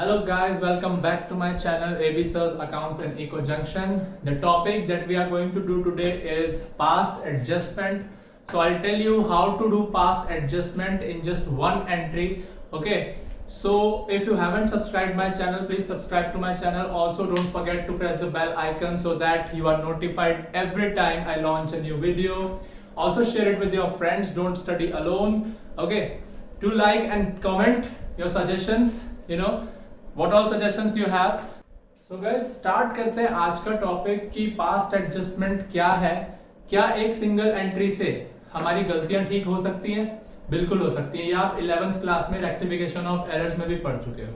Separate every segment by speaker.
Speaker 1: Hello guys, welcome back to my channel AB Sir's Accounts and Eco Junction. The topic that we are going to do today is past adjustment. So I'll tell you how to do past adjustment in just one entry. Okay. So if you haven't subscribed my channel, please subscribe to my channel. Also don't forget to press the bell icon so that you are notified every time I launch a new video. Also share it with your friends. Don't study alone. Okay. Do like and comment your suggestions. What all suggestions you have. So guys start करते हैं आज का topic कि past adjustment क्या है। क्या एक single entry से हमारी गलतियां ठीक हो सकती हैं? बिल्कुल हो सकती हैं। ये आप 11th क्लास में रेक्टिफिकेशन ऑफ एरर्स में भी पढ़ चुके हो।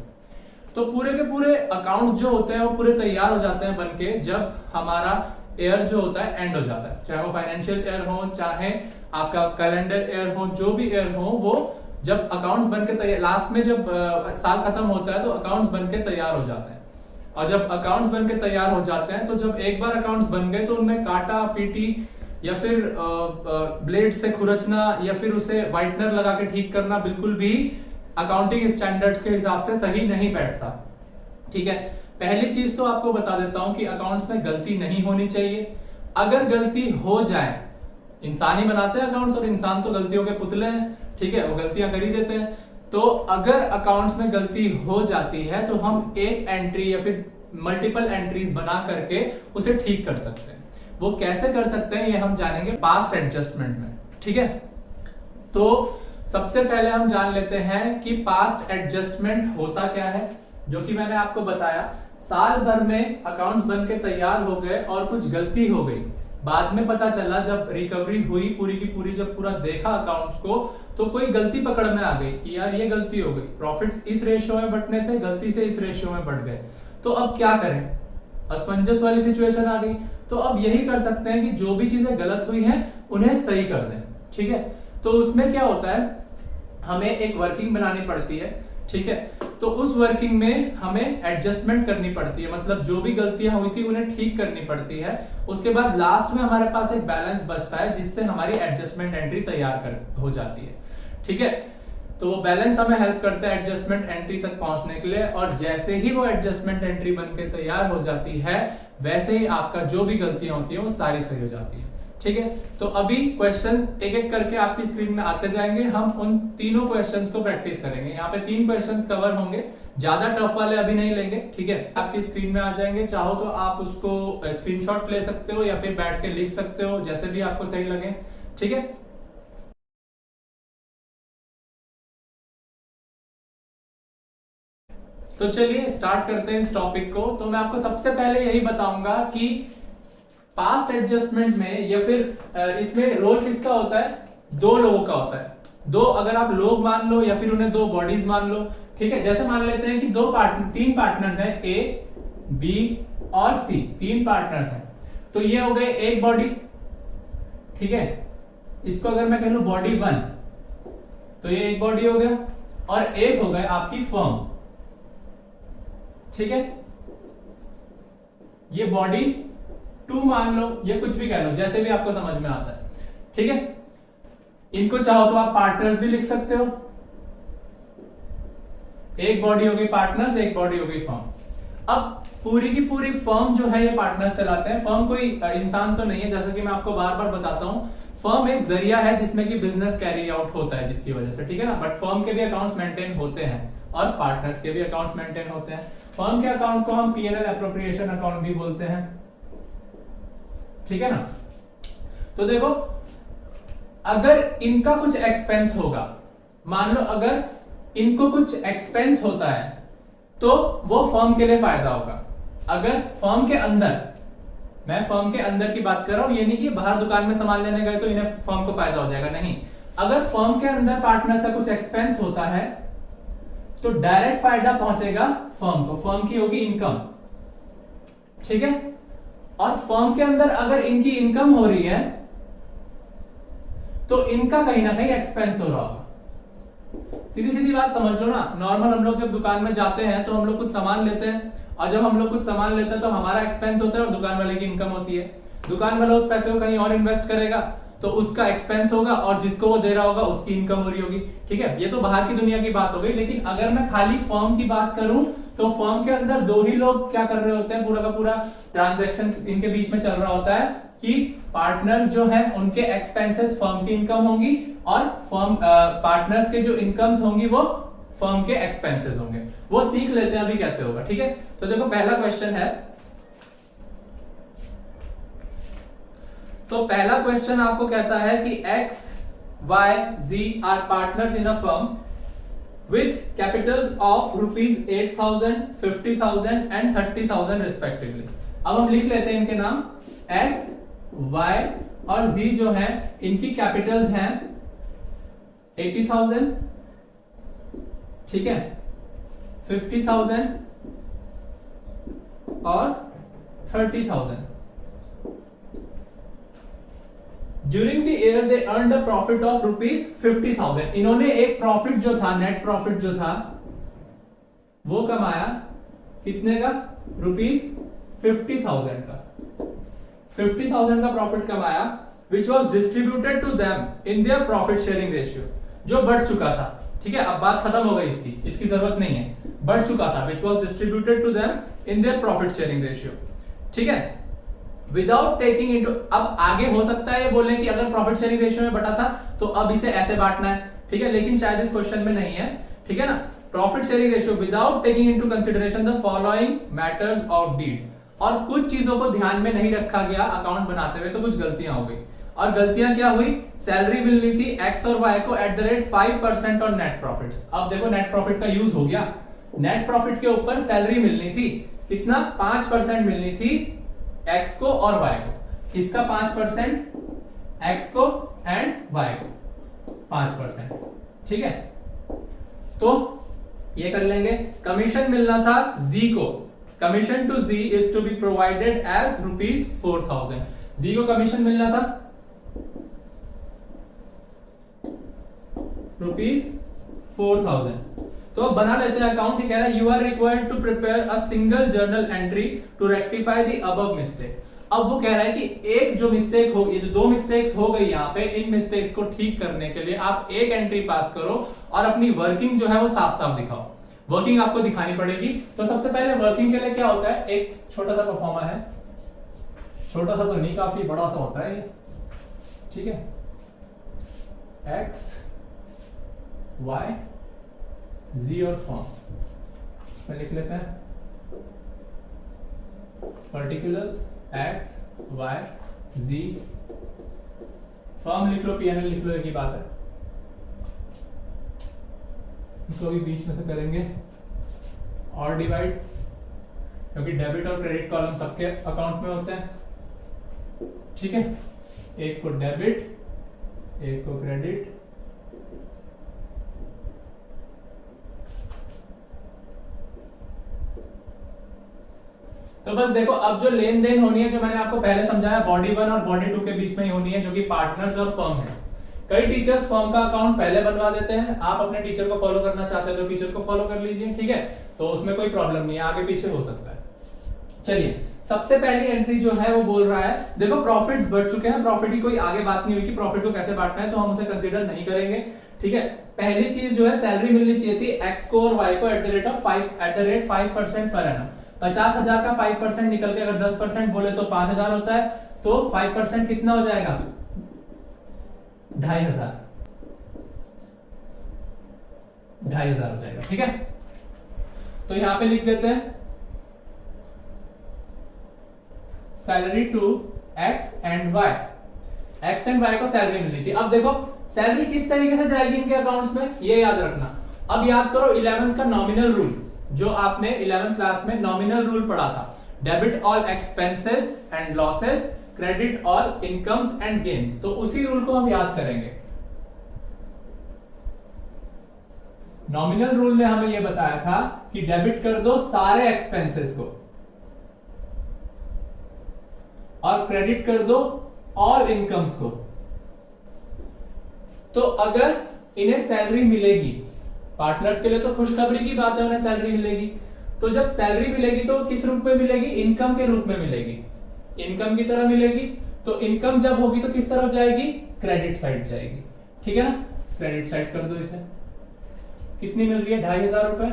Speaker 1: तो पूरे के पूरे अकाउंट्स जो होते हैं वो पूरे तैयार हो जाते हैं बनके जब हमारा ईयर जो होता है एंड हो जाता है, चाहे वो फाइनेंशियल ईयर हो, चाहे आपका कैलेंडर ईयर हो, जो भी ईयर हो, वो जब अकाउंट्स बनके तैयार, लास्ट में जब साल खत्म होता है तो अकाउंट्स बनके तैयार हो जाते हैं। और जब अकाउंट्स बनके तैयार हो जाते हैं तो जब एक बार अकाउंट्स बन गए तो उनमें काटा पीटी या फिर ब्लेड से खुरचना या फिर उसे व्हाइटनर लगा के ठीक करना बिल्कुल भी अकाउंटिंग स्टैंडर्ड्स के हिसाब से सही नहीं बैठता। ठीक है, पहली चीज तो आपको बता देता हूं कि अकाउंट्स में गलती नहीं होनी चाहिए। अगर गलती हो जाए, इंसान ही बनाते हैं अकाउंट्स और इंसान तो गलतियों के पुतले हैं, ठीक है, वो गलतियां कर ही देते हैं। तो अगर अकाउंट्स में गलती हो जाती है तो हम एक एंट्री या फिर मल्टीपल एंट्रीज बना करके उसे ठीक कर सकते हैं। वो कैसे कर सकते हैं ये हम जानेंगे पास्ट एडजस्टमेंट में। ठीक है, तो सबसे पहले हम जान लेते हैं कि पास्ट एडजस्टमेंट होता क्या है, जो कि मैंने आपको बताया। साल भर में अकाउंट्स बन के तैयार हो गए और कुछ गलती हो गई, बाद में पता चला जब रिकवरी हुई पूरी की पूरी, जब पूरा देखा अकाउंट्स को तो कोई गलती पकड़ में आ गई कि यार ये गलती हो गई, प्रॉफिट्स इस रेशियो में बंटने थे, गलती से इस रेशियो में बढ़ गए। तो अब क्या करें? असमंजस वाली सिचुएशन आ गई। तो अब यही कर सकते हैं कि जो भी चीजें गलत हुई हैं उन्हें सही कर दें। ठीक है, तो उसमें क्या होता है, हमें एक वर्किंग बनानी पड़ती है। ठीक है, तो उस वर्किंग में हमें एडजस्टमेंट करनी पड़ती है, मतलब जो भी गलतियां हुई थी उन्हें ठीक करनी पड़ती है। उसके बाद लास्ट में हमारे पास एक बैलेंस बचता है जिससे हमारी एडजस्टमेंट एंट्री तैयार हो जाती है। ठीक है, तो वो बैलेंस हमें हेल्प करता है एडजस्टमेंट एंट्री तक पहुंचने के लिए। और जैसे ही वो एडजस्टमेंट एंट्री बनके तैयार हो जाती है वैसे ही आपका जो भी गलतियां होती है वो सारी सही हो जाती है। ठीक है, तो अभी क्वेश्चन एक एक करके आपकी स्क्रीन में आते जाएंगे। हम उन तीनों क्वेश्चंस को प्रैक्टिस करेंगे। यहाँ पे 3 क्वेश्चंस कवर होंगे, ज्यादा टफ वाले अभी नहीं लेंगे। ठीक है, आपकी स्क्रीन में आ जाएंगे, चाहो तो आप उसको स्क्रीनशॉट ले सकते हो या फिर बैठ के लिख सकते हो, जैसे भी आपको सही लगे। ठीक है, तो चलिए स्टार्ट करते हैं इस टॉपिक को। तो मैं आपको सबसे पहले यही बताऊंगा कि पास्ट एडजस्टमेंट में या फिर इसमें रोल किसका होता है? 2 लोगों का होता है। 2, अगर आप लोग मान लो या फिर उन्हें 2 बॉडीज मान लो। ठीक है, जैसे मान लेते हैं कि 3 पार्टनर्स हैं, ए, बी और सी, 3 पार्टनर्स हैं। तो ये हो गए एक बॉडी। ठीक है, इसको अगर मैं कह लूं बॉडी 1 तो ये एक बॉडी हो गया, और एक हो गए आपकी फर्म। ठीक है, ये बॉडी 2 मान लो, ये कुछ भी कह लो, जैसे भी आपको समझ में आता है। ठीक है, इनको चाहो तो आप पार्टनर्स भी लिख सकते हो। एक बॉडी हो गई पार्टनर्स, एक बॉडी हो गई फर्म। अब पूरी की पूरी फर्म जो है ये पार्टनर्स चलाते हैं। फर्म कोई इंसान तो नहीं है, जैसा कि मैं आपको बार बार बताता हूं। फर्म एक जरिया है जिसमें कि बिजनेस कैरी आउट होता है जिसकी वजह से। ठीक है ना, बट फर्म के भी अकाउंट्स मेंटेन होते हैं और पार्टनर्स के भी अकाउंट्स मेंटेन होते हैं। फर्म के अकाउंट को हम P&L एप्रोप्रिएशन अकाउंट भी बोलते हैं। ठीक है ना, तो देखो अगर इनका कुछ एक्सपेंस होगा, मान लो अगर इनको कुछ एक्सपेंस होता है तो वो फर्म के लिए फायदा होगा। अगर फर्म के अंदर, मैं फर्म के अंदर की बात कर रहा हूं, ये नहीं कि बाहर दुकान में सामान लेने गए तो इन्हें फर्म को फायदा हो जाएगा, नहीं। अगर फर्म के अंदर पार्टनर्स का कुछ एक्सपेंस होता है तो डायरेक्ट फायदा पहुंचेगा फर्म को, फर्म की होगी इनकम। ठीक है, और फर्म के अंदर अगर इनकी इनकम हो रही है तो इनका कहीं ना कहीं एक्सपेंस हो रहा होगा। सीधी सीधी बात समझ लो ना। नॉर्मल हम लोग जब दुकान में जाते हैं तो हम लोग कुछ सामान लेते हैं, और जब हम लोग कुछ सामान लेते हैं तो हमारा एक्सपेंस होता है और दुकान वाले की इनकम होती है। दुकान वाला उस पैसे को कहीं और इन्वेस्ट करेगा तो उसका एक्सपेंस होगा और जिसको वो दे रहा होगा उसकी इनकम हो रही होगी। ठीक है, ये तो बाहर की दुनिया की बात हो गई। लेकिन अगर मैं खाली फर्म की बात करूं तो फर्म के अंदर दो ही लोग क्या कर रहे होते हैं, पूरा का पूरा ट्रांजैक्शन इनके बीच में चल रहा होता है कि पार्टनर्स जो है उनके एक्सपेंसेस फर्म की इनकम होंगी और फर्म पार्टनर्स के जो इनकम्स होंगी वो फर्म के एक्सपेंसेस होंगे। वो सीख लेते हैं अभी कैसे होगा, ठीक है। तो देखो पहला क्वेश्चन है, तो पहला क्वेश्चन आपको कहता है कि X, Y, Z are partners in a firm with capitals of rupees 8,000, 50,000 and 30,000 respectively। अब हम लिख लेते हैं इनके नाम, X, Y और Z जो है इनकी कैपिटल्स हैं 80,000, ठीक है, 50,000 और 30,000। During the year they earned a profit of rupees 50,000। इन्होंने एक प्रॉफिट जो था, नेट प्रॉफिट जो था वो कमाया कितने का, रुपीज 50,000 का, 50,000 का प्रॉफिट कमाया, which was distributed to them in their profit sharing ratio, जो बढ़ चुका था, ठीक है। अब बात खत्म हो गई, इसकी जरूरत नहीं है, बढ़ चुका था, which was distributed to them in their profit sharing ratio, ठीक है। विदाउट टेकिंग इनटू, अब आगे हो सकता है ये बोले कि अगर प्रॉफिट शेयरिंग रेशियो में बटा था तो अब इसे ऐसे बांटना है, ठीक है, लेकिन शायद इस क्वेश्चन में नहीं है, ठीक है ना। Profit sharing ratio without taking into consideration the following matters of deed, और कुछ चीजों को ध्यान में नहीं रखा गया अकाउंट बनाते हुए, तो कुछ गलतियां हो गई। और गलतियां क्या हुई, सैलरी मिलनी थी एक्स और वाई को at the rate 5% on net profits. अब देखो नेट प्रॉफिट का यूज हो गया, नेट प्रॉफिट के ऊपर सैलरी मिलनी थी कितना, 5% मिलनी थी एक्स को और वाई को, इसका 5% एक्स को एंड वाई को 5%, ठीक है। तो ये कर लेंगे। कमीशन मिलना था जी को, commission to G is to be provided as rupees 4,000। G को कमीशन मिलना था रुपीज 4,000। तो अब बना लेते हैं अकाउंट। ये कह रहा है you are required to prepare a single journal entry to rectify the above mistake. अब वो कह रहा है कि एक जो मिस्टेक होगी, जो दो मिस्टेक्स हो गई यहाँ पे, इन मिस्टेक्स को ठीक करने के लिए आप एक एंट्री पास करो और अपनी वर्किंग जो है वो साफ साफ दिखाओ। वर्किंग आपको दिखानी पड़ेगी। तो सबसे पहले वर्किंग के लिए क्या होता है, एक छोटा सा परफॉर्मा है, छोटा सा तो नहीं, काफी बड़ा सा होता है ये, ठीक है। एक्स वाई जी और फॉर्म में लिख लेते हैं, पर्टिकुलर्स एक्स वाई जी, फॉर्म लिख लो, पीएनएल लिख लो, एक ही बात है। इसको भी बीच में से करेंगे और डिवाइड, क्योंकि डेबिट और क्रेडिट कॉलम सबके अकाउंट में होते हैं, ठीक है। एक को डेबिट, एक को क्रेडिट, तो बस देखो अब जो लेन देन होनी है, जो मैंने आपको पहले समझाया, बॉडी 1 और बॉडी 2 के बीच में ही होनी है, जो कि पार्टनर्स और फर्म है। कई टीचर्स फर्म का अकाउंट पहले बनवा देते हैं, आप अपने टीचर को फॉलो करना चाहते हैं तो टीचर को फॉलो कर लीजिए, ठीक है, तो उसमें कोई प्रॉब्लम नहीं है, आगे पीछे हो सकता है। चलिए, सबसे पहली एंट्री जो है वो बोल रहा है, देखो प्रॉफिट्स बढ़ चुके हैं, प्रॉफिट की कोई आगे बात नहीं हुई कि प्रॉफिट को कैसे बांटना है, तो हम उसे कंसीडर नहीं करेंगे, ठीक है। पहली चीज जो है, सैलरी मिलनी चाहिए थी एक्स को और वाई को at the rate 5% per annum. 50,000 का 5% निकल के अगर 10% बोले तो 5,000 होता है, तो 5% कितना हो जाएगा, 2,500, 2,500 हो जाएगा, ठीक है। तो यहां पे लिख देते हैं salary to x and y, x and y को सैलरी मिलनी थी। अब देखो सैलरी किस तरीके से जाएगी इनके अकाउंट्स में, ये याद रखना। अब याद करो 11th का नॉमिनल रूल, जो आपने 11th क्लास में नॉमिनल रूल पढ़ा था, debit all expenses and losses, credit all incomes and gains, तो उसी रूल को हम याद करेंगे। नॉमिनल रूल ने हमें यह बताया था कि डेबिट कर दो सारे एक्सपेंसेस को और क्रेडिट कर दो ऑल इनकम्स को। तो अगर इन्हें सैलरी मिलेगी, पार्टनर्स के लिए तो खुशखबरी की बात है, उन्हें सैलरी मिलेगी, तो जब सैलरी मिलेगी तो किस रूप में मिलेगी, इनकम के रूप में मिलेगी, इनकम की तरह मिलेगी। तो इनकम जब होगी तो किस तरफ जाएगी, क्रेडिट साइड जाएगी, ठीक है ना। क्रेडिट साइड कर दो इसे, कितनी मिल रही है, 2,500 रुपए,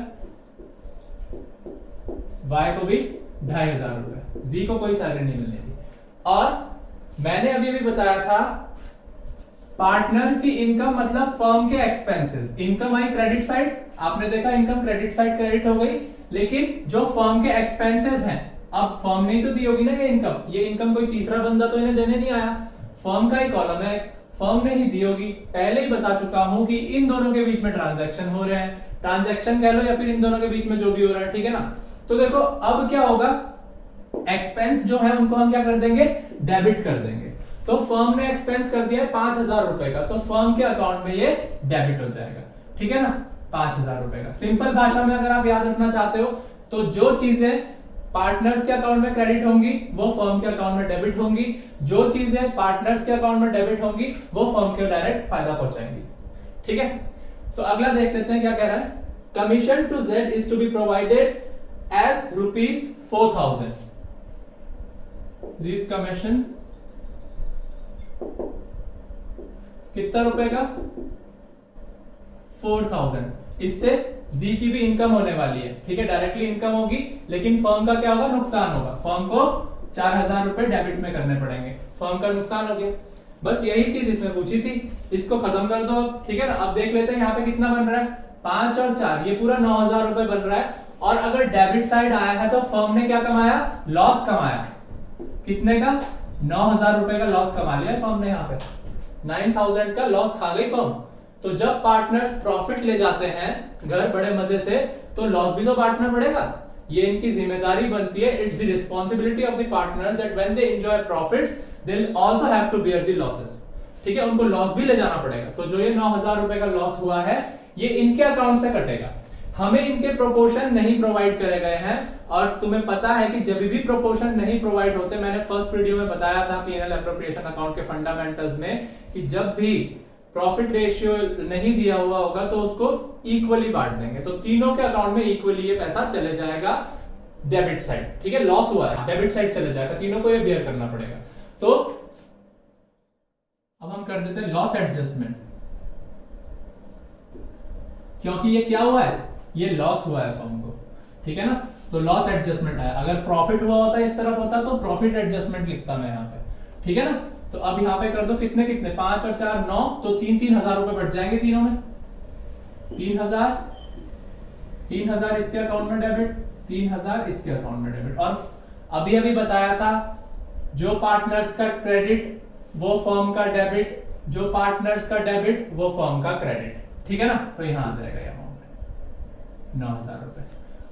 Speaker 1: वाई को भी 2500 रुपए, जी को कोई सैलरी नहीं मिलनी थी। और मैंने अभी भी बताया था पार्टनर्स की इनकम मतलब फर्म के एक्सपेंसेस, इनकम आई क्रेडिट साइड, आपने देखा इनकम क्रेडिट साइड क्रेडिट हो गई, लेकिन जो फर्म के एक्सपेंसेस हैं, अब फर्म ने ही तो दी होगी ना ये इनकम कोई तीसरा बंदा तो इन्हें देने नहीं आया, फर्म का ही कॉलम है, फर्म ने ही दी होगी। पहले ही बता चुका हूं कि इन दोनों के बीच में ट्रांजैक्शन हो रहे हैं, ट्रांजैक्शन कह लो या फिर इन दोनों के बीच में जो भी हो रहा है, ठीक है ना। तो देखो अब क्या होगा, एक्सपेंस जो है उनको हम क्या कर देंगे, डेबिट कर देंगे। तो फर्म ने एक्सपेंस कर दिया है 5000 रुपए का, तो फर्म के अकाउंट में ये डेबिट हो जाएगा, ठीक है ना, 5000 रुपए का। सिंपल भाषा में अगर आप याद रखना चाहते हो तो जो चीजें पार्टनर्स के अकाउंट में क्रेडिट होंगी वो फर्म के अकाउंट में डेबिट होंगी, जो चीजें पार्टनर्स के अकाउंट में डेबिट होंगी वो फर्म के डायरेक्ट फायदा पहुंचाएंगी, ठीक है। तो अगला देख लेते हैं क्या कह रहा है, commission to z is to be provided as ₹4000, this commission कितना रुपए का, 4000, इससे जी की भी इनकम होने वाली है, ठीक है, डायरेक्टली इनकम होगी, लेकिन फर्म का क्या होगा, नुकसान होगा, फर्म को 4000 रुपए डेबिट में करने पड़ेंगे, फर्म का नुकसान हो गया। बस यही चीज इसमें पूछी थी, इसको खत्म कर दो, ठीक है ना। अब देख लेते हैं यहाँ पे कितना बन रहा है, 5 और 4, ये पूरा 9000 रुपए बन रहा है। और अगर डेबिट साइड आया है तो फर्म ने क्या कमाया, लॉस कमाया, कितने का, 9000 रुपए का लॉस कमा लिया फर्म ने, यहाँ पे 9000 का लॉस खा गई फर्म। तो जब पार्टनर्स प्रॉफिट ले जाते हैं घर बड़े मजे से, तो लॉस भी तो पार्टनर बढ़ेगा, ये इनकी जिम्मेदारी बनती है, it's the responsibility of the partners that when they enjoy profits they will also have to bear the losses, ठीक है, उनको लॉस भी ले जाना पड़ेगा। तो जो ये 9000 रुपए का लॉस हुआ है ये इनके अकाउंट से कटेगा, हमें इनके प्रोपोर्शन नहीं प्रोवाइड करे गए हैं। और तुम्हें पता है कि जब भी प्रोपोर्शन नहीं प्रोवाइड होते, मैंने फर्स्ट वीडियो में बताया था पीएनएल एप्रोप्रिएशन अकाउंट के फंडामेंटल्स में, कि जब भी प्रॉफिट रेशियो नहीं दिया हुआ होगा तो उसको इक्वली बांट देंगे, तो तीनों के अकाउंट में इक्वली ये पैसा चले जाएगा डेबिट साइड, ठीक है, लॉस हुआ है डेबिट साइड चले जाएगा, तीनों को ये बेयर करना पड़ेगा। तो अब हम कर देते हैं लॉस एडजस्टमेंट, क्योंकि ये क्या हुआ है, ये लॉस हुआ है फर्म को, ठीक है ना। तो लॉस एडजस्टमेंट है, अगर प्रॉफिट हुआ होता इस तरफ होता तो प्रॉफिट एडजस्टमेंट लिखता मैं यहाँ पे, ठीक है ना। तो अब यहाँ पे कर दो कितने कितने, 5 और 4 9, तो 3-3000 रुपए बढ़ जाएंगे तीनों में, 3000 इसके अकाउंट में डेबिट, 3000 इसके अकाउंट में डेबिट। और अभी अभी बताया था जो पार्टनर्स का क्रेडिट वो फर्म का डेबिट, जो पार्टनर्स का डेबिट वो फर्म का क्रेडिट, ठीक है ना। तो यहां आ जाएगा ये अमाउंट 9000 रुपए।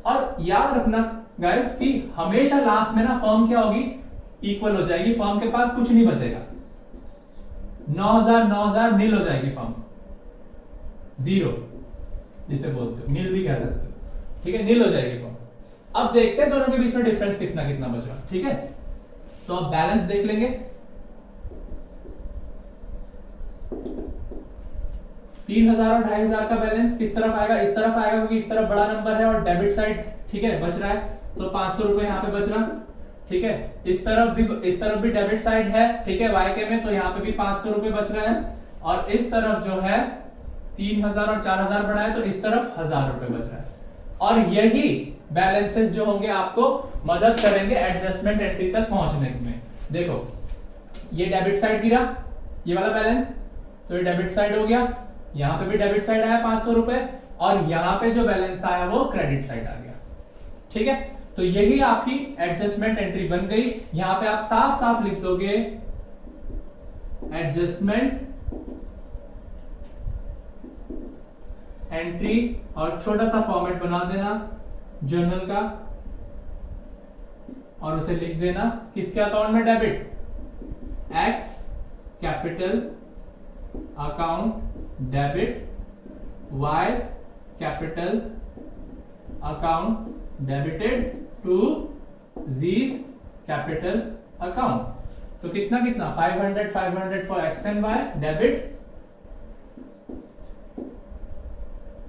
Speaker 1: और याद रखना गाइस कि हमेशा लास्ट में ना फर्म क्या होगी, इक्वल हो जाएगी, फर्म के पास कुछ नहीं बचेगा, 9000 नील हो जाएगी फर्म, जीरो जिसे बोलते हो, नील भी कह सकते हो, ठीक है, नील हो जाएगी फर्म। अब देखते हैं दोनों के बीच में डिफरेंस कितना कितना बच रहा, ठीक है। तो अब बैलेंस देख लेंगे, 3000 और 2500 का बैलेंस किस तरफ आएगा, इस तरफ आएगा, क्योंकि इस तरफ बड़ा नंबर है और डेबिट साइड, ठीक है, बच रहा है, तो 500 रुपए यहाँ पे बच रहा, ठीक है। इस तरफ भी डेबिट साइड है, ठीक है, वाई के में, तो यहाँ पे भी 500 रुपए बच रहा है। और इस तरफ जो है 3000 और 4000 बढ़ा है, तो इस तरफ 1000 रुपए बच रहा है। और यही बैलेंसेस जो होंगे आपको मदद करेंगे एडजस्टमेंट एंट्री तक पहुंचने में। देखो ये डेबिट साइड गिरा, ये वाला बैलेंस, तो ये डेबिट साइड हो गया, यहां पे भी डेबिट साइड आया 500 रुपए, और यहां पे जो बैलेंस आया वो क्रेडिट साइड आ गया, ठीक है। तो यही आपकी एडजस्टमेंट एंट्री बन गई। यहां पे आप साफ साफ लिख दोगे एडजस्टमेंट एंट्री, और छोटा सा फॉर्मेट बना देना जर्नल का, और उसे लिख देना किसके अकाउंट में debit, X capital account debit, Y's capital account debited to Z's capital account. तो कितना कितना 500 for X and Y debit,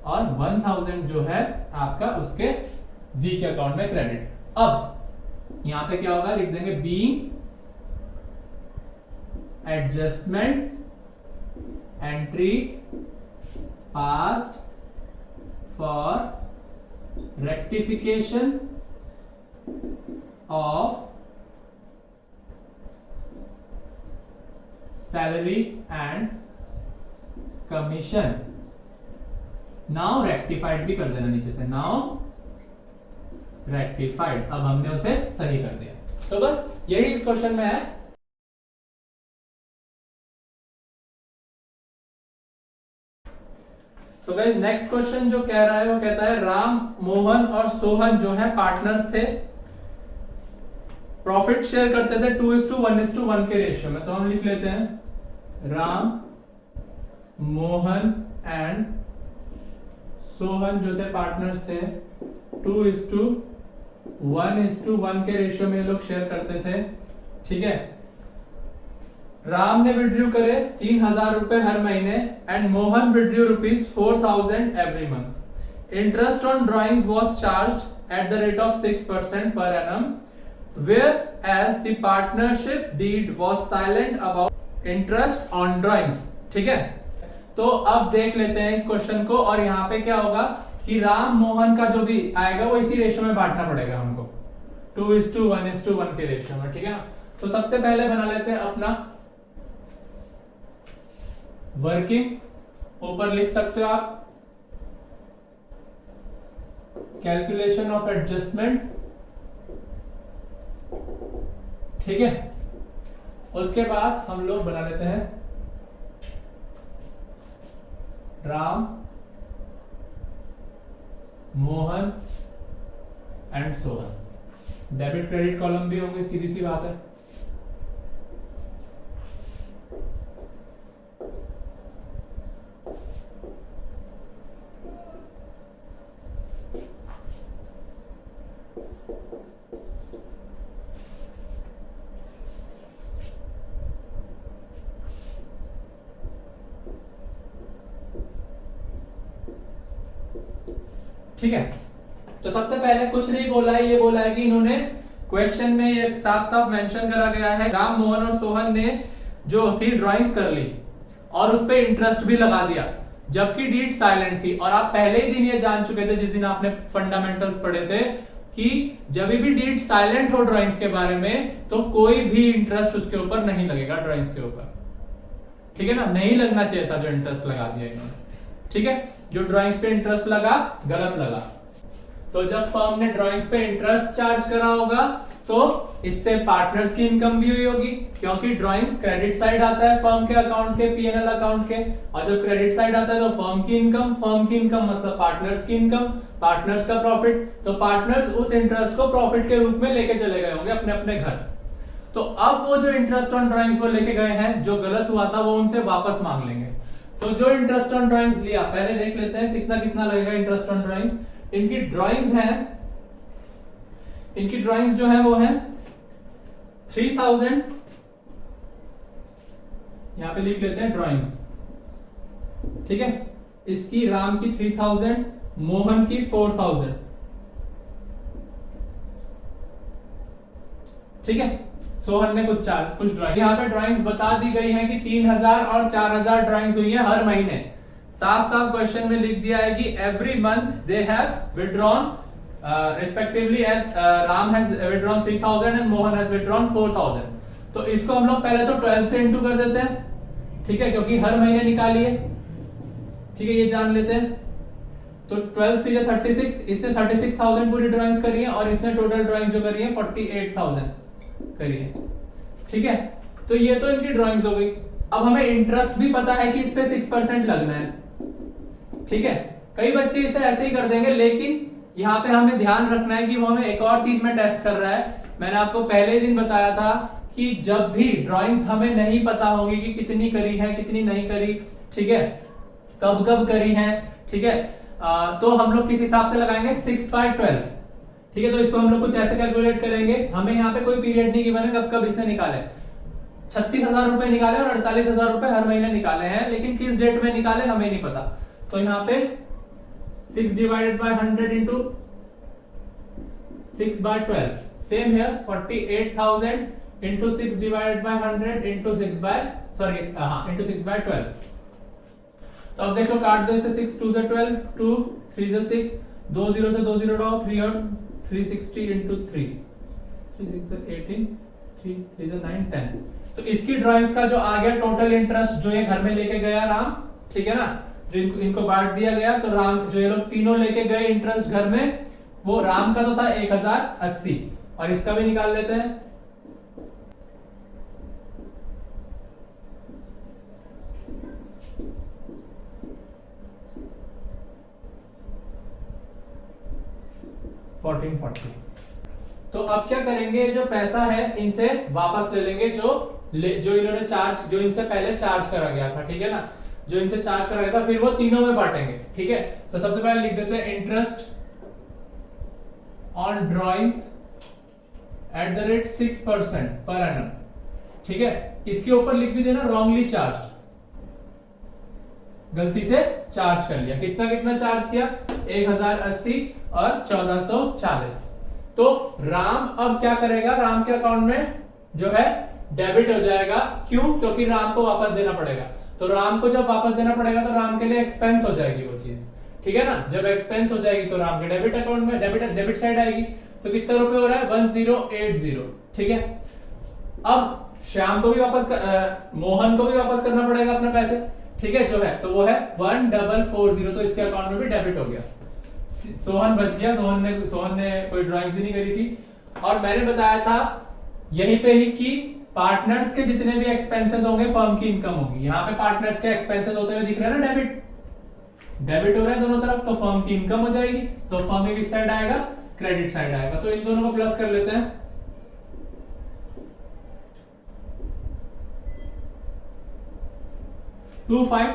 Speaker 1: और 1000 जो है आपका उसके जी के अकाउंट में क्रेडिट। अब यहां पे क्या होगा, लिख देंगे being adjustment entry passed for rectification of salary and commission. Now rectified भी कर देना नीचे से, नाउ रेक्टिफाइड। अब हमने उसे सही कर दिया। तो बस यही इस क्वेश्चन में है। सो गाइस नेक्स्ट क्वेश्चन जो कह रहा है वो कहता है राम, मोहन और सोहन जो है पार्टनर्स थे, प्रॉफिट शेयर करते थे 2:1:1 के रेशियो में। तो हम लिख लेते हैं राम, मोहन एंड सोहन जो थे पार्टनर्स थे 2:1:1 के रेशियो में ये लोग शेयर करते थे। ठीक है, राम ने विड्रू करे 3,000 रुपए हर महीने and Mohan withdrew ₹4,000 every month. Interest on drawings was charged at the rate of 6% per annum, whereas the partnership deed was silent about interest on drawings। ठीक है, तो अब देख लेते हैं इस क्वेश्चन को। और यहाँ पे क्या होगा कि राम मोहन का जो भी आएगा वो इसी रेशियो में बांटना पड़ेगा हमको, 2:1:1 के रेशियो में। ठीक है ना, तो सबसे पहले बना लेते हैं अपना वर्किंग। ऊपर लिख सकते हो आप कैलकुलेशन ऑफ एडजस्टमेंट। ठीक है, उसके बाद हम लोग बना लेते हैं Ram, Mohan and Sohan. Debit credit column भी होंगे, सीधी सी बात है। ठीक है, तो सबसे पहले कुछ नहीं बोला है, ये बोला है कि इन्होंने क्वेश्चन में ये साफ साफ मेंशन करा गया है राम, मोहन और सोहन ने जो थी ड्राइंग्स कर ली और उस पे इंटरेस्ट भी लगा दिया, जबकि डीड साइलेंट थी। और आप पहले ही दिन ये जान चुके थे जिस दिन आपने फंडामेंटल्स पढ़े थे कि जब भी डीड साइलेंट हो ड्राइंग्स के बारे में तो कोई भी इंटरेस्ट उसके ऊपर नहीं लगेगा, ड्राइंग्स के ऊपर। ठीक है ना, नहीं लगना चाहिए था जो इंटरेस्ट लगा दिया इन्होंने। ठीक है, जो ड्राइंग्स पे इंटरेस्ट लगा गलत लगा। तो जब फर्म ने ड्राइंग्स पे इंटरेस्ट चार्ज करा होगा तो इससे पार्टनर्स की इनकम भी हुई होगी, क्योंकि ड्राइंग्स क्रेडिट साइड आता है फर्म के अकाउंट के, पीएनएल अकाउंट के। और जब क्रेडिट साइड आता है तो फर्म की इनकम मतलब पार्टनर्स की इनकम, पार्टनर्स का प्रॉफिट। तो पार्टनर्स उस इंटरेस्ट को प्रॉफिट के रूप में लेके चले गए होंगे अपने अपने घर। तो अब वो जो इंटरेस्ट ऑन ड्राइंग्स वो लेके गए हैं, जो गलत हुआ था वो उनसे वापस मांग लेंगे। तो जो इंटरेस्ट ऑन ड्राइंग्स लिया, पहले देख लेते हैं कितना कितना लगेगा इंटरेस्ट ऑन ड्राइंग्स। इनकी ड्राइंग्स जो है वो है 3,000। यहां पे लिख लेते हैं ड्राइंग्स। ठीक है, इसकी राम की 3,000, मोहन की 4,000। ठीक है, सोहन ने कुछ ड्राइंग। यहाँ पे ड्राइंग्स बता दी गई है कि 3,000 और 4,000 ड्राइंग्स हुई है हर महीने। साफ साफ क्वेश्चन में लिख दिया है कि every month they have withdrawn respectively as Ram has withdrawn 3,000 and Mohan has withdrawn 4,000। तो इसको हम लोग पहले तो 12 से इंटू कर देते हैं। ठीक है, क्योंकि हर महीने निकालिए। ठीक है, ये जान लेते हैं। तो 12 3 36, इसने 36,000 पूरी ड्राइंग्स करी है और इसने टोटल ड्राइंग्स जो करी है 48,000 करी है। ठीक है, तो ये तो इनकी ड्राइंग्स हो गई। अब हमें इंटरेस्ट भी पता है कि इस पे 6% लगना है। ठीक है, कई बच्चे इसे ऐसे ही कर देंगे, लेकिन यहाँ पे हमें ध्यान रखना है कि वो हमें एक और चीज में टेस्ट कर रहा है। मैंने आपको पहले ही दिन बताया था कि जब भी ड्राइंग्स हमें नहीं पता होगी कि कितनी करी है कितनी नहीं करी, ठीक है, कब कब करी है, ठीक है, तो हम लोग किस हिसाब से लगाएंगे 6/12। ठीक है, तो इसको हम लोग कुछ ऐसे कैलकुलेट करेंगे। हमें यहाँ पे कोई पीरियड नहीं गिवन है कब कब इसने निकाले। 36,000 रुपए निकाले और 48,000 रुपए हर महीने निकाले हैं, लेकिन किस डेट में निकाले हमें नहीं पता। तो यहाँ पे 6/100 into 6/12, same here 48,000 into 6/100 into 6/12। तो अब देखो काट दो इसे, 6 2 से 12, 2 3 से 6, 2 0 से 2 0 डालो, 3 और 360 इंटू 3, 3 6 18, 3 3 9 10। तो इसकी ड्राइंग्स का जो आ गया टोटल इंटरेस्ट जो ये घर में लेके गया राम, ठीक है ना, जो इनको बांट दिया गया, तो राम जो ये लोग तीनों लेके गए इंटरेस्ट घर में, वो राम का तो था 1080 और इसका भी निकाल लेते हैं। तो अब क्या करेंगे, जो पैसा है इनसे वापस ले लेंगे, जो इन्होंने चार्ज, जो इनसे पहले चार्ज करा गया था, ठीक है ना, जो इनसे चार्ज करा गया था, फिर वो तीनों में बांटेंगे, ठीक है। तो सबसे पहले लिख देते हैं interest on drawings at the rate 6% per annum, ठीक है। इसके ऊपर लिख भी देना रॉन्गली चार्ज, गलती से चार्ज कर लिया। कितना कितना चार्ज किया, 1080 और 1440। तो राम अब क्या करेगा, राम के अकाउंट में जो है डेबिट हो जाएगा। क्यों? क्योंकि राम को वापस देना पड़ेगा। तो राम को जब वापस देना पड़ेगा तो राम के लिए एक्सपेंस हो जाएगी वो चीज, ठीक है ना। जब एक्सपेंस हो जाएगी तो राम के डेबिट अकाउंट में डेबिट साइड आएगी। तो कितना रुपए हो रहा है, 1080, ठीक है। अब श्याम को भी वापस मोहन को भी वापस करना पड़ेगा अपने पैसे, ठीक है, जो है तो वो है 1440। तो इसके अकाउंट में भी डेबिट हो गया। सोहन बच गया, सोहन ने कोई ड्राइंग्स ही नहीं करी थी। और मैंने बताया था यहीं पे ही कि पार्टनर्स के जितने भी एक्सपेंसेस होंगे फर्म की इनकम होगी। यहाँ पे पार्टनर्स के एक्सपेंसेस होते हुए दिख रहे हैं ना, डेबिट हो रहा है दोनों तरफ, तो फर्म की इनकम हो जाएगी। तो फर्म के किस साइड आएगा, क्रेडिट साइड आएगा। तो इन दोनों को प्लस कर लेते हैं। टू फाइव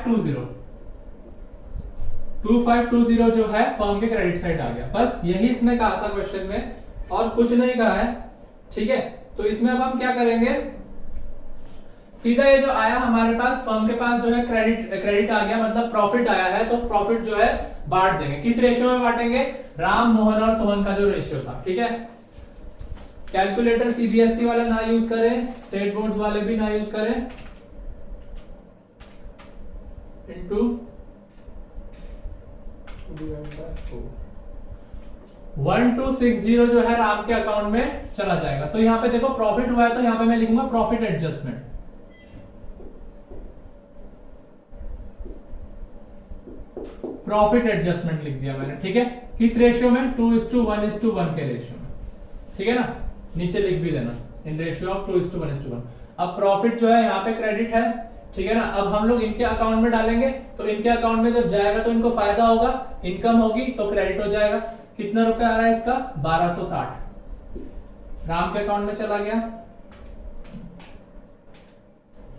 Speaker 1: टू जीरो जो है फर्म के क्रेडिट साइड आ गया। बस यही इसमें कहा था क्वेश्चन में, और कुछ नहीं कहा है, ठीक है। तो इसमें अब हम क्या करेंगे, सीधा ये जो आया हमारे पास, फर्म के पास जो है क्रेडिट आ गया, मतलब प्रॉफिट आया है, तो प्रॉफिट जो है बांट देंगे। किस रेशियो में बांटेंगे, राम, मोहन और सोहन का जो रेशियो था, ठीक है। कैलकुलेटर सीबीएसई वाले ना यूज करें, स्टेट बोर्ड्स वाले भी ना यूज करें। इनटू 1260 जो है राम के अकाउंट में चला जाएगा। तो यहां पे देखो प्रॉफिट हुआ है, तो यहां पे मैं लिखूंगा प्रॉफिट एडजस्टमेंट। प्रॉफिट एडजस्टमेंट लिख दिया मैंने, ठीक है। किस रेशियो में, 2:1:1 के रेशियो में, ठीक है ना। नीचे लिख भी देना इन रेशियो ऑफ 2:1:1। अब प्रॉफिट जो है यहाँ पे क्रेडिट है, ठीक है ना। अब हम लोग इनके अकाउंट में डालेंगे, तो इनके अकाउंट में जब जाएगा तो इनको फायदा होगा, इनकम होगी, तो क्रेडिट हो जाएगा। कितना रुपया आ रहा है इसका, 1260 राम के अकाउंट में चला गया।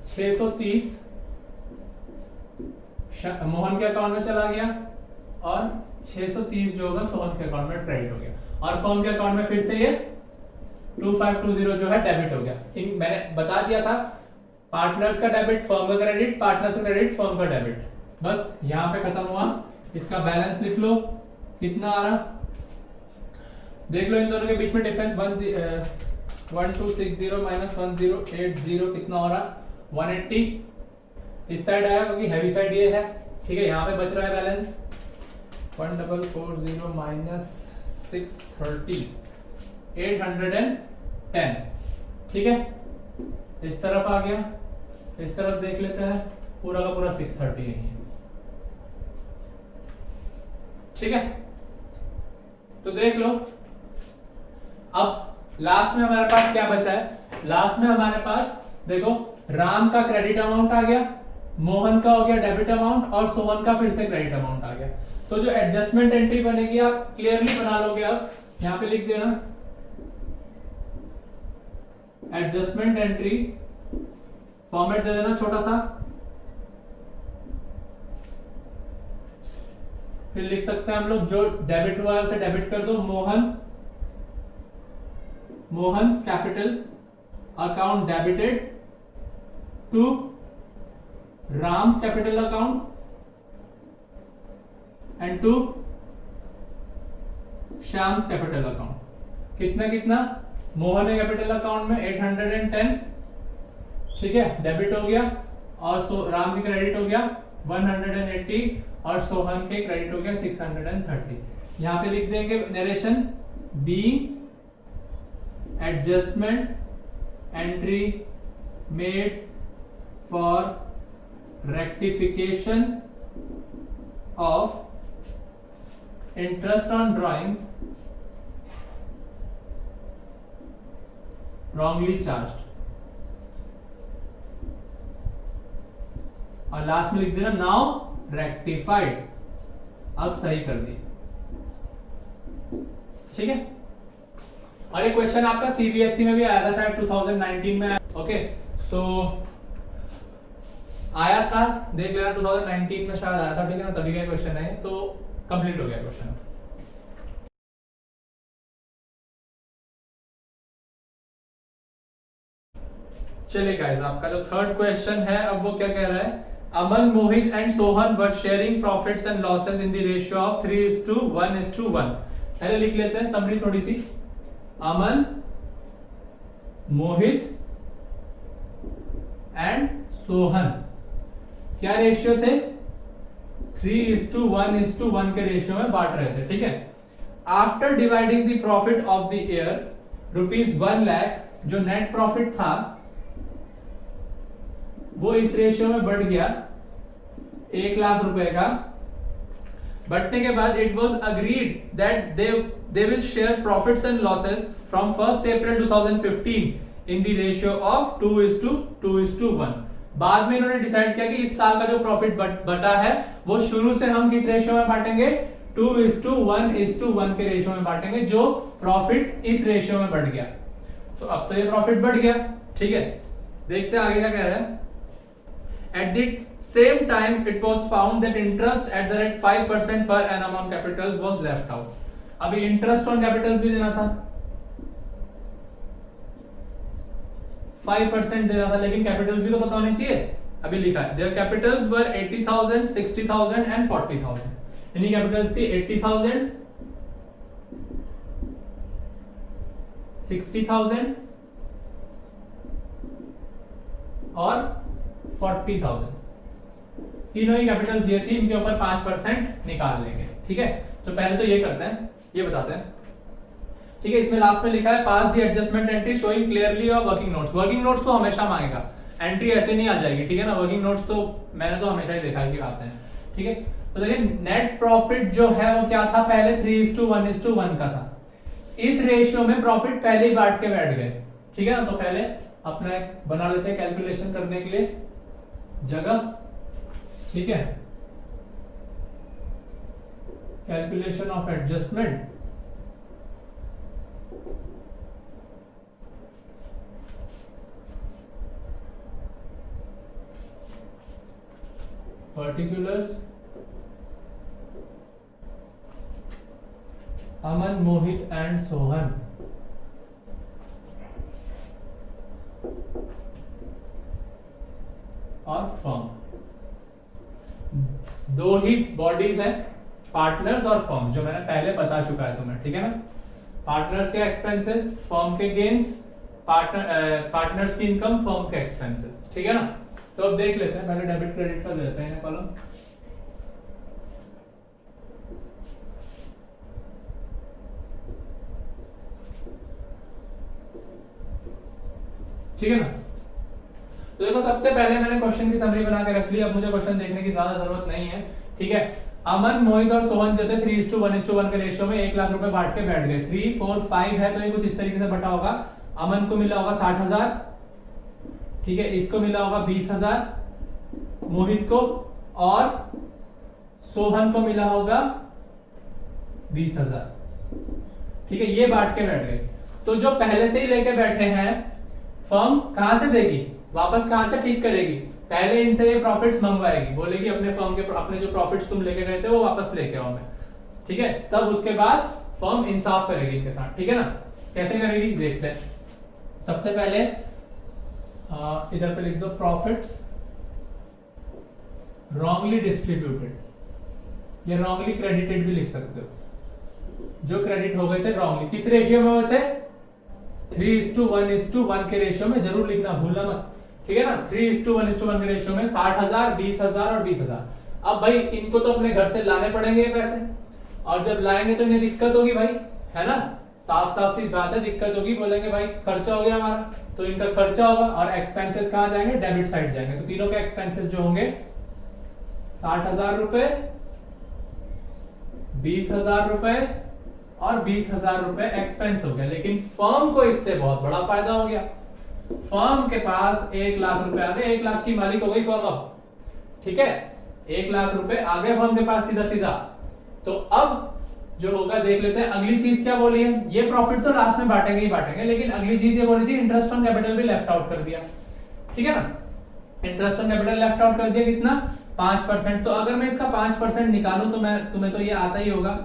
Speaker 1: 630 मोहन के अकाउंट में चला गया, और 630 जो होगा सोहन के अकाउंट में क्रेडिट हो गया। और फर्म के अकाउंट में फिर से ये 2520 जो है डेबिट हो गया। मैंने बता दिया था, पार्टनर्स का डेबिट फर्म का क्रेडिट, पार्टनर्स का क्रेडिट फर्म का डेबिट। बस यहां पे खत्म हुआ। इसका बैलेंस लिख लो, कितना आ रहा देख लो। इन दोनों के बीच में डिफरेंस 1260 माइनस 1080 कितना हो रहा, 180। इस साइड आया क्योंकि हैवी साइड ये है, ठीक है। यहाँ पे बच रहा है बैलेंस 1440 माइनस 630 810, ठीक है। इस तरफ आ गया, इस तरफ देख लेते हैं, पूरा का पूरा 630 यही है, ठीक है। तो देख लो, अब लास्ट में हमारे पास क्या बचा है, लास्ट में हमारे पास देखो राम का क्रेडिट अमाउंट आ गया, मोहन का हो गया डेबिट अमाउंट, और सोहन का फिर से क्रेडिट अमाउंट आ गया। तो जो एडजस्टमेंट एंट्री बनेगी आप क्लियरली बना लोगे। अब यहां पे लिख देना एडजस्टमेंट एंट्री, फॉर्मेट दे देना छोटा सा, फिर लिख सकते हैं हम लोग जो डेबिट हुआ है उसे डेबिट कर दो। Mohan's capital account debited to Ram's capital account and to Shyam's capital account. कितना कितना, मोहन के कैपिटल अकाउंट में 810, ठीक है, डेबिट हो गया, और राम की क्रेडिट हो गया 180, और सोहन के क्रेडिट हो गया 630। यहां पे लिख देंगे narration being adjustment entry made for rectification of interest on drawings wrongly charged, और लास्ट में लिख देना नाउ रेक्टिफाइड, अब सही कर दिए। ठीक है, और ये क्वेश्चन आपका सीबीएसई में भी आया था शायद 2019 में। ओके, सो आया था, देख लेना 2019 में शायद आया था। ठीक है ना, तभी का क्वेश्चन है, तो कंप्लीट हो गया क्वेश्चन। चलिए गाइस, आपका जो थर्ड क्वेश्चन है, अब वो क्या कह रहा है, Aman, Mohit and Sohan were sharing profits and losses in the ratio of 3:1:1। पहले लिख लेते हैं समरी थोड़ी सी। अमन, मोहित एंड सोहन क्या रेशियो थे, 3:1:1 के रेशियो में बांट रहे थे। ठीक है, after dividing the profit of the year ₹1 lakh, जो नेट प्रॉफिट था वो इस रेशियो में बढ़ गया 1 लाख रुपए का। बढ़ने के बाद it was agreed that they will share profits and losses from 1 April 2015 in the ratio of 2:1। बाद में इन्होंने डिसाइड किया कि इस साल का जो प्रॉफिट बटा है वो शुरू से हम किस रेशियो में बांटेंगे, 2:1:1 के रेशियो में बांटेंगे, जो प्रॉफिट इस रेशियो में बढ़ गया। तो अब तो ये प्रॉफिट बढ़ गया। ठीक है, देखते हैं आगे क्या कह रहा है। At the same time, it was found that interest at the rate 5% per annum on capitals was left out. अभी इंटरेस्ट ऑन कैपिटल्स भी देना था, 5% देना था, लेकिन कैपिटल्स भी तो पता होनी चाहिए। अभी लिखा है their capitals were 80,000, 60,000 and 40,000। इन्हीं कैपिटल्स थी 80,000, 60,000 और 40,000। तीनों ही कैपिटल्स ये थी, इनके ऊपर 5% निकाल लेंगे। ठीक है, तो पहले तो ये करते हैं, ये बताते हैं। ठीक है, इसमें लास्ट में लिखा है pass the adjustment entry showing clearly और वर्किंग नोट्स। वर्किंग नोट्स तो हमेशा मांगेगा, एंट्री ऐसे नहीं आ जाएगी। ठीक है ना, वर्किंग नोट्स तो मैंने तो हमेशा ही देखा है कि आते हैं। ठीक है, तो देखिए नेट प्रॉफिट जो है वो क्या था, पहले 3:1:1 का था। इस रेशियो में प्रॉफिट पहले ही बांट के बैठ गए। ठीक है ना, तो पहले अपना बना लेते हैं कैलकुलेशन करने के लिए जगह। ठीक है, calculation of adjustment, particulars, Aman, Mohit and Sohan और फर्म। दो ही बॉडीज हैं, पार्टनर्स और फर्म, जो मैंने पहले बता चुका है तुम्हें। ठीक है ना, पार्टनर्स के एक्सपेंसेस, फर्म के गेन्स, पार्टनर्स की इनकम, फर्म के एक्सपेंसेस। ठीक है ना, तो अब देख लेते हैं, पहले डेबिट क्रेडिट का देते हैं कॉलम। ठीक है ना, तो देखो सबसे पहले मैंने क्वेश्चन की समरी बना के रख ली। अब मुझे क्वेश्चन देखने की ज्यादा जरूरत नहीं है। ठीक है, अमन, मोहित और सोहन जो थे 3:1:1 के रेशियो में 1 लाख रुपए बांट के बैठ गए। 3, 4, 5 है, तो ये कुछ इस तरीके से बटा होगा। अमन को मिला होगा 60,000, ठीक है, इसको मिला होगा 20,000, मोहित को, और सोहन को मिला होगा 20,000। ठीक है, ये बांट के बैठ गए। तो जो पहले से ही लेके बैठे हैं, फर्म कहां से देगी, वापस कहां से ठीक करेगी, पहले इनसे ये प्रॉफिट्स मंगवाएगी, बोलेगी अपने फर्म के अपने जो प्रॉफिट्स तुम लेके गए थे वो वापस लेके आओ मैं। ठीक है, तब उसके बाद फर्म इंसाफ करेगी इनके साथ। ठीक है ना, कैसे करेगी देखते हैं। सबसे पहले इधर पे लिख दो प्रॉफिट्स रॉन्गली डिस्ट्रीब्यूटेड, ये रॉन्गली क्रेडिटेड भी लिख सकते हो। जो क्रेडिट हो गए थे रॉन्गली, किस रेशियो में हुए थे, 3:1:1 के रेशियो में, जरूर लिखना भूलना मत। ठीक है ना, 3:1:1 के रेशियो में 60,000, 20,000 और 20,000। अब भाई इनको तो अपने घर से लाने पड़ेंगे पैसे, और जब लाएंगे तो इन्हें दिक्कत होगी भाई, है ना। साफ साफ सी बात है, दिक्कत होगी, बोलेंगे भाई खर्चा हो गया हमारा, तो इनका खर्चा होगा और एक्सपेंसेस कहाँ जाएंगे, डेबिट साइड जाएंगे। तो तीनों के एक्सपेंसेस जो होंगे 60,000 रुपए, 20,000 रुपए और 20,000 रुपए एक्सपेंस हो गया। लेकिन फर्म को इससे बहुत बड़ा फायदा हो गया। फर्म के पास 1 लाख रुपए आ गए, 1 लाख की मालिक हो गई फर्म अब, ठीक है, 1 लाख रुपए आ गए फर्म के पास सीधा सीधा। तो अब जो होगा देख लेते हैं। अगली चीज क्या बोली है, ये प्रॉफिट तो लास्ट में बांटेंगे ही बांटेंगे, लेकिन अगली चीज ये बोली थी इंटरेस्ट ऑन कैपिटल भी लेफ्ट आउट कर दिया, ठीक है ना। Interest on capital left out कर दिया, कितना, 5%। तो अगर मैं इसका 5% निकालूं तो मैं, तुम्हें तो ये आता ही होगा,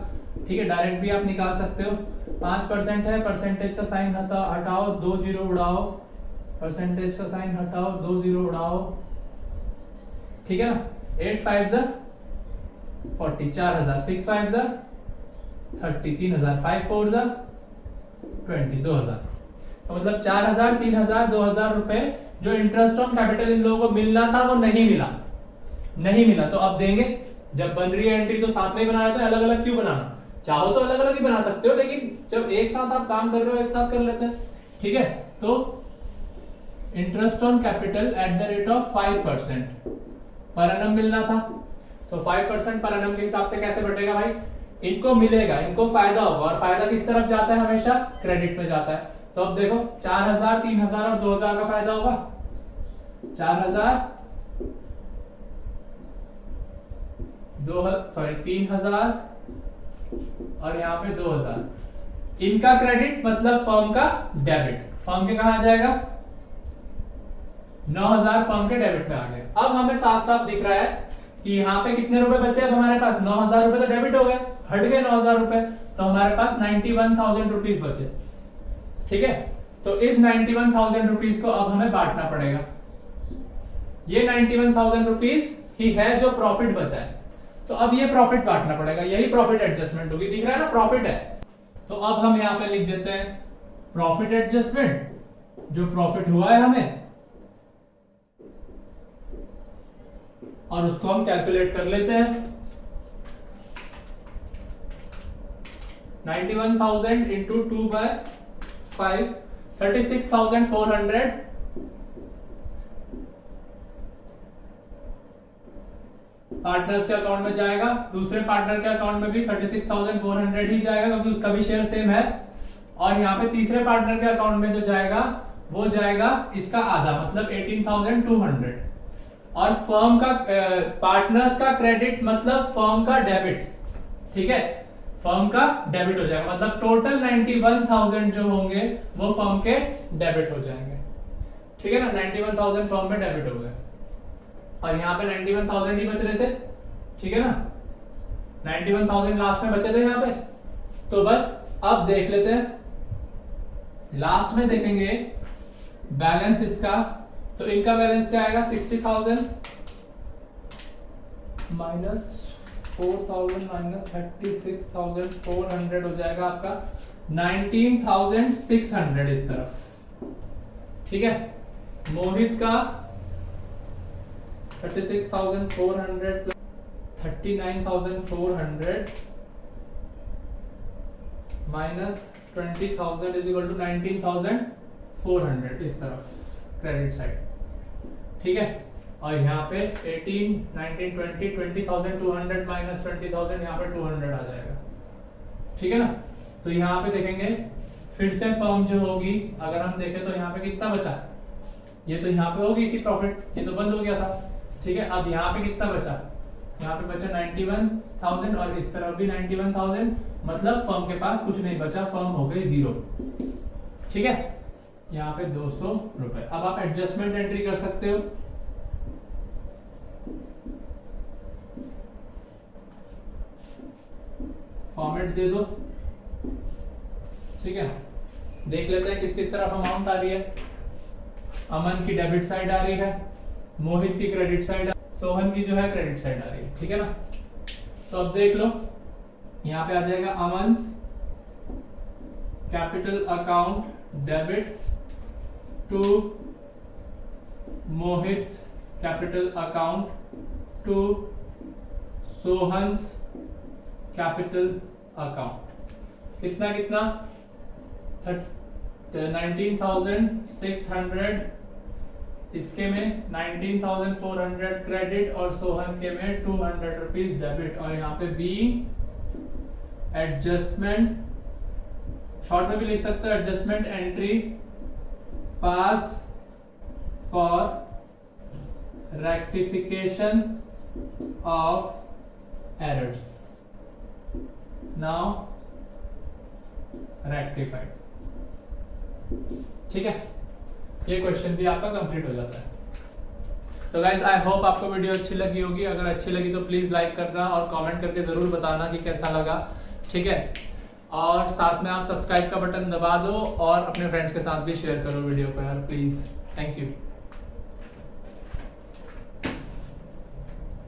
Speaker 1: ठीक है, डायरेक्ट भी आप निकाल सकते हो। 5% है, परसेंटेज का साइन हटाओ, 2 जीरो उड़ाओ, परसेंटेज का साइन हटाओ, 2 जीरो उड़ाओ, ठीक है ना। 8 5 40, 4,000, 6 5 30, 3,000, 5 4 20, 2,000। तो मतलब 4,000, 3,000, 2,000 रुपए जो इंटरेस्ट ऑन कैपिटल इन लोगों को मिलना था वो नहीं मिला। तो अब देंगे, जब बन रही है एंट्री तो साथ में ही बनाया था, अलग अलग क्यों बनाना, चाहो तो अलग अलग ही बना सकते हो, लेकिन जब एक साथ आप काम कर रहे हो एक साथ कर लेते हैं, ठीक है। तो interest on capital at the rate of 5% per annum मिलना था, तो 5% पर एनम के हिसाब से कैसे बटेगा भाई, इनको मिलेगा, इनको फायदा होगा, और फायदा किस तरफ जाता है, हमेशा क्रेडिट में जाता है। तो अब देखो 4,000, 3,000 और 2,000 का फायदा होगा, 4,000 3,000 और यहाँ पे 2,000, इनका क्रेडिट मतलब फर्म का डेबिट, फर्म के कहा आ जाएगा, 9,000 फर्म के डेबिट में आ गए। अब हमें साफ साफ दिख रहा है कि यहाँ पे कितने रुपए बचे, अब हमारे पास 9,000 रुपए तो डेबिट हो गए, हट गए 9,000 रुपए, तो हमारे पास 91,000 रुपीज बचे, ठीक है। तो इस 91,000 रुपीज को अब हमें बांटना पड़ेगा। ये 91,000 रुपीज ही है जो प्रॉफिट बचा है, तो अब ये प्रॉफिट बांटना पड़ेगा, यही प्रॉफिट एडजस्टमेंट होगी, दिख रहा है ना प्रॉफिट है। तो अब हम यहाँ पे लिख देते हैं प्रॉफिट एडजस्टमेंट, जो प्रॉफिट हुआ है हमें, और उसको हम कैलकुलेट कर लेते हैं। 91,000 इंटू 2/5, 36,400 पार्टनर्स के अकाउंट में जाएगा, दूसरे पार्टनर के अकाउंट में भी 36,400 ही जाएगा क्योंकि उसका भी शेयर सेम है, और यहाँ पे तीसरे पार्टनर के अकाउंट में जो जाएगा वो जाएगा इसका आधा, मतलब 18,200, और फर्म का पार्टनर्स का क्रेडिट मतलब फर्म का डेबिट, ठीक है, फर्म का डेबिट हो जाएगा, मतलब टोटल 91,000 जो होंगे वो फर्म के डेबिट हो जाएंगे, ठीक है ना। 91,000 फर्म में डेबिट हो गए, और यहाँ पे 91,000 ही बच रहे थे, ठीक है ना, 91,000 लास्ट में बचे थे यहाँ पे। तो बस अब देख लेते हैं, लास्ट में देखेंगे बैलेंस इसका, तो इनका बैलेंस क्या आएगा, 60,000 माइनस 4,000 माइनस 36,400 हो जाएगा आपका 19,600 इस तरफ, ठीक है। मोहित का 36,400 plus 39,400 minus 20,000 is equal to 19,400 इस तरफ क्रेडिट साइड, ठीक है। और यहाँ पे 18, 19, 20, 20,200 माइनस 20,000, यहाँ पे 200 आ जाएगा, ठीक है ना। तो यहाँ पे देखेंगे फिर से फर्म जो होगी, अगर हम देखें तो यहाँ पे कितना बचा, ये तो यहाँ पे हो गई थी प्रॉफिट, ये तो बंद हो गया था, ठीक है। अब यहाँ पे कितना बचा, यहाँ पे बचा 91,000 और इस तरफ भी 91,000, मतलब फर्म के पास कुछ नहीं बचा, फर्म हो गई 0, ठीक है। यहाँ पे 200 रुपए। अब आप एडजस्टमेंट एंट्री कर सकते हो, फॉर्मेट दे दो, ठीक है। देख लेते हैं किस किस तरफ अमाउंट आ रही है। अमन की डेबिट साइड आ रही है, मोहित की क्रेडिट साइड, सोहन की जो है क्रेडिट साइड आ रही है, ठीक है ना। तो अब देख लो, यहाँ पे आ जाएगा Aman's capital account debit to Mohit's capital account to Sohan's capital account, कितना कितना 19,600, इसके में 19,400 क्रेडिट और सोहन के में 200 रुपीज डेबिट। और यहाँ पे बी एडजस्टमेंट, शॉर्ट में भी लिख सकते हो adjustment entry passed for rectification of errors, now rectified. ठीक है, ये क्वेश्चन भी आपका कंप्लीट हो जाता है। तो गाइज आई होप आपको वीडियो अच्छी लगी होगी। अगर अच्छी लगी तो प्लीज लाइक करना और कमेंट करके जरूर बताना कि कैसा लगा। ठीक है, और साथ में आप सब्सक्राइब का बटन दबा दो और अपने फ्रेंड्स के साथ भी शेयर करो वीडियो को यार प्लीज। Thank you.